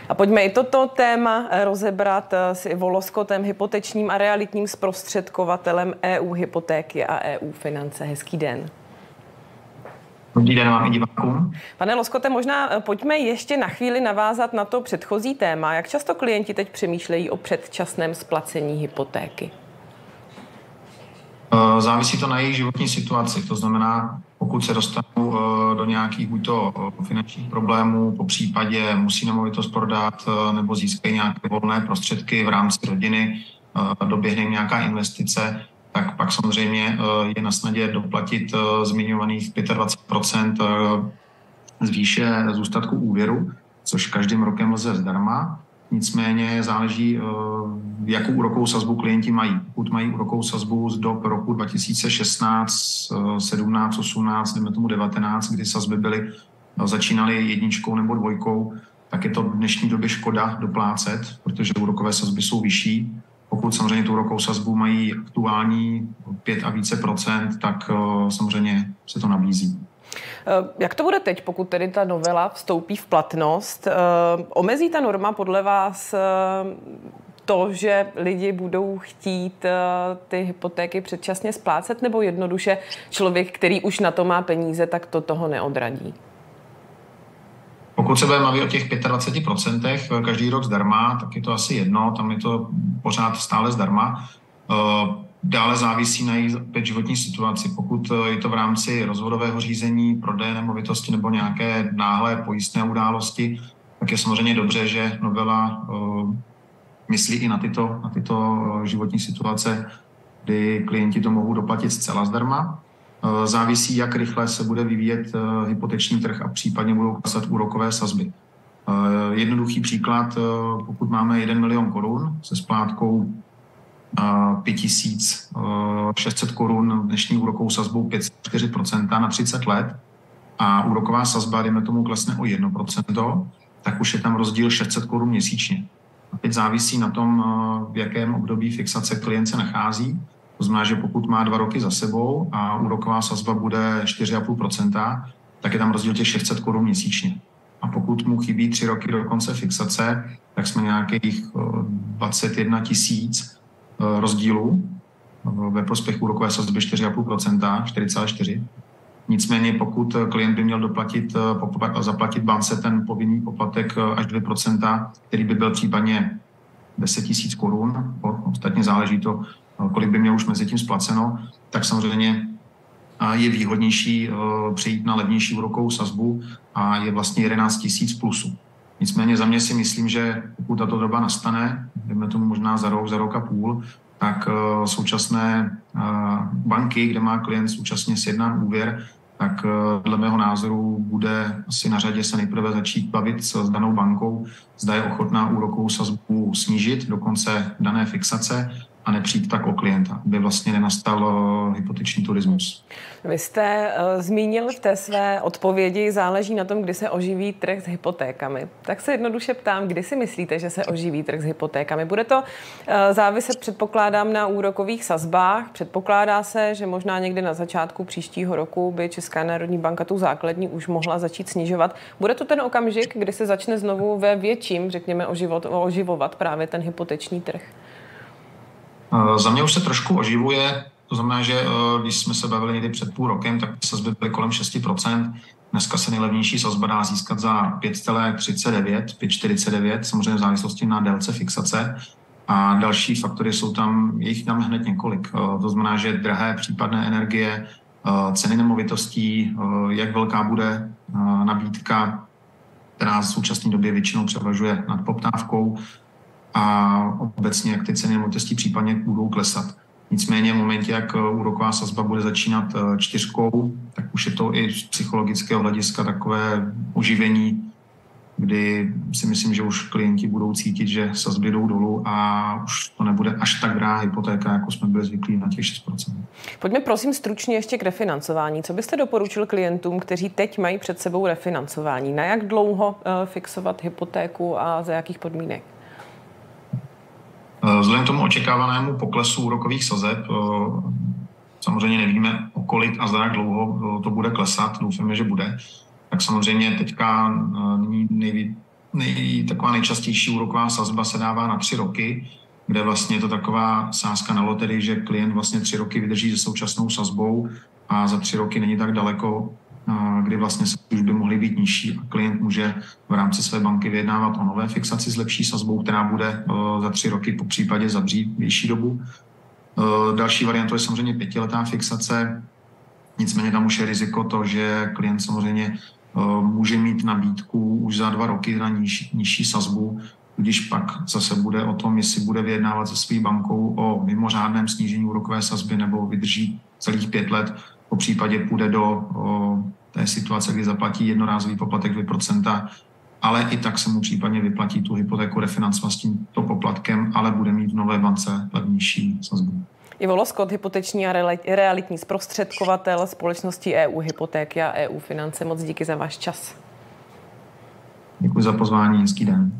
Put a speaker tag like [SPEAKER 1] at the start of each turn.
[SPEAKER 1] A pojďme i toto téma rozebrat s Ivo Loskotem, hypotečním a realitním zprostředkovatelem EU hypotéky a EU finance. Hezký den.
[SPEAKER 2] Dobrý den vám i divákům.
[SPEAKER 1] Pane Loskote, možná pojďme ještě na chvíli navázat na to předchozí téma. Jak často klienti teď přemýšlejí o předčasném splacení hypotéky?
[SPEAKER 2] Závisí to na jejich životní situaci. To znamená, pokud se dostanou do nějakých buď to finančních problémů, po případě musí nemovitost prodat nebo získají nějaké volné prostředky v rámci rodiny, doběhne nějaká investice, tak pak samozřejmě je na snadě doplatit zmiňovaných 25% z výše zůstatku úvěru, což každým rokem lze zdarma. Nicméně záleží, jakou úrokovou sazbu klienti mají. Pokud mají úrokovou sazbu z dob roku 2016, 17, 18, dejme tomu 19, kdy sazby začínaly 1 nebo 2, tak je to v dnešní době škoda doplácet, protože úrokové sazby jsou vyšší. Pokud samozřejmě tu úrokovou sazbu mají aktuální 5 a více procent, tak samozřejmě se to nabízí.
[SPEAKER 1] Jak to bude teď, pokud tedy ta novela vstoupí v platnost? Omezí ta norma podle vás to, že lidi budou chtít ty hypotéky předčasně splácet, nebo jednoduše člověk, který už na to má peníze, tak to toho neodradí?
[SPEAKER 2] Pokud se budeme mluvit o těch 25% každý rok zdarma, tak je to asi jedno, tam je to pořád stále zdarma. Dále závisí na jejich životní situaci. Pokud je to v rámci rozvodového řízení, prodeje nemovitosti nebo nějaké náhlé pojistné události, tak je samozřejmě dobře, že novela myslí i na tyto životní situace, kdy klienti to mohou doplatit zcela zdarma. Závisí, jak rychle se bude vyvíjet hypoteční trh a případně budou klesat úrokové sazby. Jednoduchý příklad, pokud máme 1 milion korun se splátkou 5600 korun dnešní úrokovou sazbou 5,4% na 30 let a úroková sazba, dejme tomu, klesne o 1%, tak už je tam rozdíl 600 korun měsíčně. A teď závisí na tom, v jakém období fixace klient se nachází. To znamená, že pokud má 2 roky za sebou a úroková sazba bude 4,5%, tak je tam rozdíl těch 600 korun měsíčně. A pokud mu chybí 3 roky do konce fixace, tak jsme nějakých 21 000 rozdílů ve prospěch úrokové sazby 4,5%, 4,4%. Nicméně pokud klient by měl zaplatit bance ten povinný poplatek až 2%, který by byl případně 10 000 korun, ostatně záleží to, kolik by měl už mezi tím splaceno, tak samozřejmě je výhodnější přejít na levnější úrokovou sazbu a je vlastně 11 000 plusu. Nicméně za mě si myslím, že pokud tato doba nastane, dejme tomu možná za rok a půl, tak současné banky, kde má klient současně sjednán úvěr, tak dle mého názoru bude asi na řadě se nejprve začít bavit s danou bankou, zda je ochotná úrokovou sazbu snížit do konce dané fixace a nepřijít tak o klienta, aby vlastně nenastal hypoteční turismus.
[SPEAKER 1] Vy jste zmínil v té své odpovědi, záleží na tom, kdy se oživí trh s hypotékami. Tak se jednoduše ptám, kdy si myslíte, že se oživí trh s hypotékami? Bude to záviset, předpokládám, na úrokových sazbách. Předpokládá se, že možná někdy na začátku příštího roku by Česká národní banka tu základní už mohla začít snižovat. Bude to ten okamžik, kdy se začne znovu ve větším, řekněme, oživovat právě ten hypoteční trh?
[SPEAKER 2] Za mě už se trošku oživuje, to znamená, že když jsme se bavili někdy před půl rokem, tak sazby byly kolem 6%. Dneska se nejlevnější sazba dá získat za 5,39, 5,49, samozřejmě v závislosti na délce fixace. A další faktory jsou tam, je jich tam hned několik. To znamená, že drahé případné energie, ceny nemovitostí, jak velká bude nabídka, která v současné době většinou převažuje nad poptávkou, a obecně, jak ty ceny nemovitostí případně budou klesat. Nicméně v momentě, jak úroková sazba bude začínat 4, tak už je to i z psychologického hlediska takové oživení, kdy si myslím, že už klienti budou cítit, že sazby jdou dolů a už to nebude až tak drahá hypotéka, jako jsme byli zvyklí na těch 6%.
[SPEAKER 1] Pojďme prosím stručně ještě k refinancování. Co byste doporučil klientům, kteří teď mají před sebou refinancování? Na jak dlouho fixovat hypotéku a za jakých podmínek?
[SPEAKER 2] Vzhledem k tomu očekávanému poklesu úrokových sazeb, samozřejmě nevíme, o kolik a za jak dlouho to bude klesat, doufáme, že bude. Tak samozřejmě teďka Taková nejčastější úroková sazba se dává na 3 roky, kde vlastně je to taková sázka na loterii, že klient vlastně 3 roky vydrží se současnou sazbou a za 3 roky není tak daleko, kdy vlastně už by mohly být nižší a klient může v rámci své banky vyjednávat o nové fixaci s lepší sazbou, která bude za 3 roky po případě za větší dobu. Další variantou je samozřejmě 5letá fixace, nicméně tam už je riziko to, že klient samozřejmě může mít nabídku už za 2 roky na nižší sazbu, když pak zase bude o tom, jestli bude vyjednávat se svou bankou o mimořádném snížení úrokové sazby nebo vydrží celých 5 let, po případě půjde do té situace, kdy zaplatí jednorázový poplatek 2%, ale i tak se mu případně vyplatí tu hypotéku refinancovat s tímto poplatkem, ale bude mít v nové bance levnější sazbu.
[SPEAKER 1] Ivo Loskot, hypoteční a realitní zprostředkovatel společnosti EU Hypotéky a EU Finance. Moc díky za váš čas.
[SPEAKER 2] Děkuji za pozvání, hezký den.